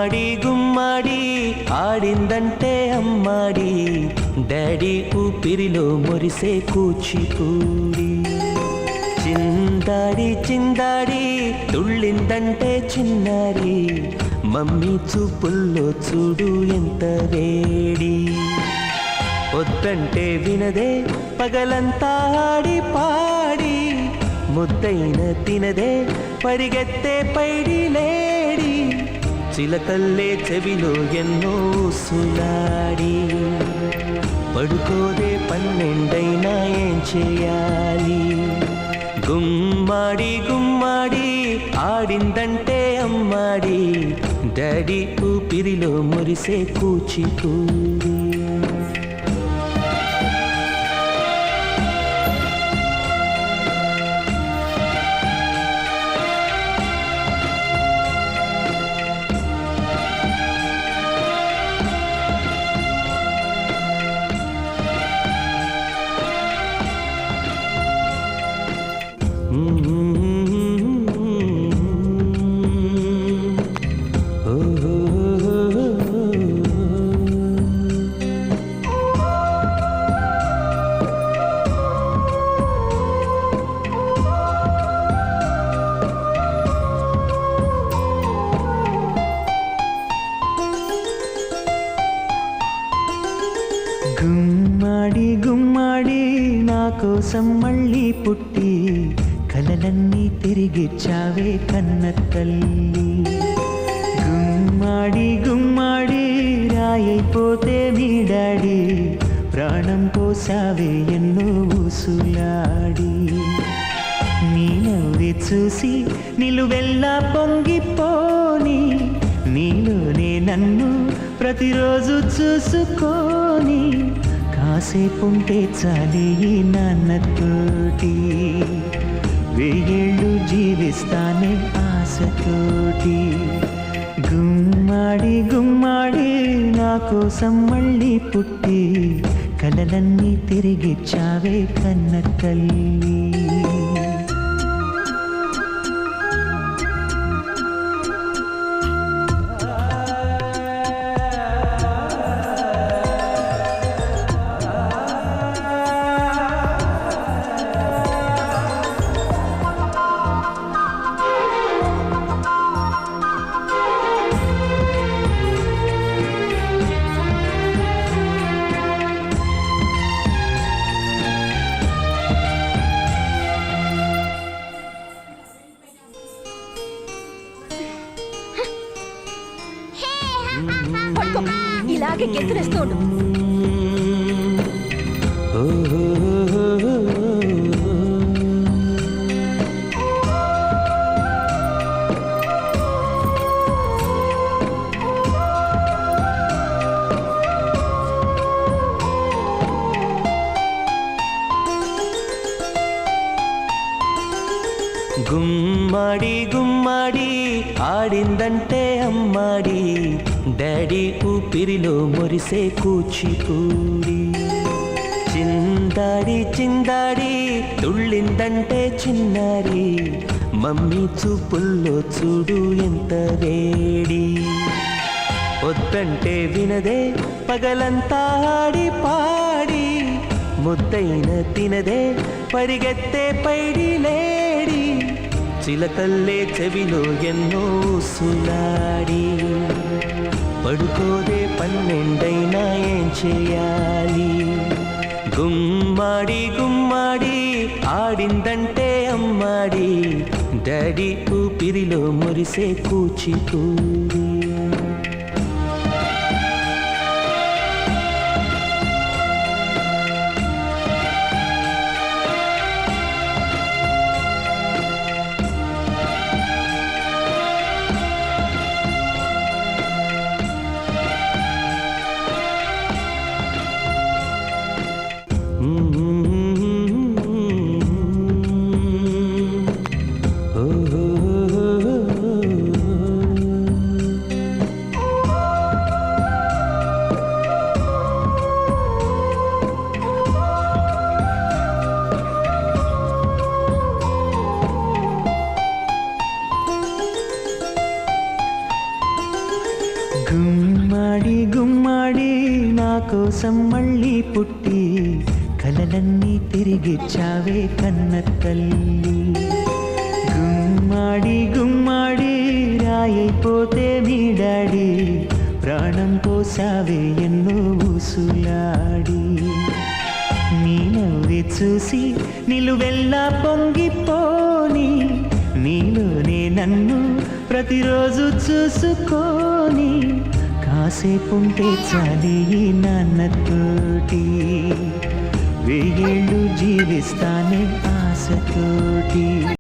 గుమ్మాడి ఆడిందంటే అమ్మాడి డాడీ ఊపిరిలో మురిసే కూచిపూడి చిందాడి తుళ్ళిందంటే చిన్నారి మమ్మీ చూపుల్లో చూడు ఎంత వేడి వద్దంటే వినదే పగలంతా ఆడి పాడి ముద్దైన తినదే పరిగెత్తే పైడి లేడి చిలకల్లే చెవిలో ఎన్నో సులాడి పడుకోదే పన్నెండైనా ఏం చేయాలి గుమ్మాడి ఆడిందంటే అమ్మాడి డాడీ ఊపిరిలో మురిసే కూచిపూడి గుమ్మాడి నా కోసం మళ్ళీ పుట్టి కలలన్నీ తిరిగిచ్చావే కన్న తల్లి గుమ్మాడి రాయైపోతే మీ డాడీ ప్రాణం పోసావే ఎన్నో ఊసులాడి నీ నవ్వి చూసి నిలువెల్లా పొంగిపోని నీలోనే నన్ను ప్రతిరోజు చూసుకొని కాసేపుంటే చాలే ఈ నాన్నతోటి వెయ్యేళ్ళు జీవిస్తానే ఆశతోటి గుమ్మాడి నా కోసం మళ్ళీ పుట్టి కలలన్నీ తిరిగిచ్చావే కన్న తల్లి ఇలాగే గెంతులేస్తోండు గుమ్మాడి ఆడిందంటే అమ్మాడి డాడీ ఊపిరిలో మురిసే కూచిపూడి చిందాడి తుళ్ళిందంటే చిన్నారి మమ్మీ చూపుల్లో చూడు ఎంత వేడి వద్దంటే వినదే పగలంతా ఆడి పాడి ముద్దైన తినదే పరిగెత్తే పైడి లేడి చిలకల్లే చెవిలో ఎన్నో సులాడి పడుకోదే పన్నెండైనా ఏం చేయాలి గుమ్మాడి ఆడిందంటే అమ్మాడి డాడీ ఊపిరిలో మురిసే కూచిపూడి గుమ్మాడి గుమ్మాడి నా కోసం మళ్ళీ పుట్టి కలలన్నీ తిరిగిచ్చావే కన్న తల్లి. గుమ్మాడి గుమ్మాడి రాయైపోతే మీ డాడీ ప్రాణం పోసావే ఎన్నో ఊసులాడి. నీ నవ్వి చూసి నిలువెల్లా పొంగిపోని నీలోనే నన్ను ప్రతిరోజు చూసుకోని కాసేపుంటే చాలే ఈ నాన్నతోటి వెయ్యేళ్ళు జీవిస్తానే ఆశతోటి.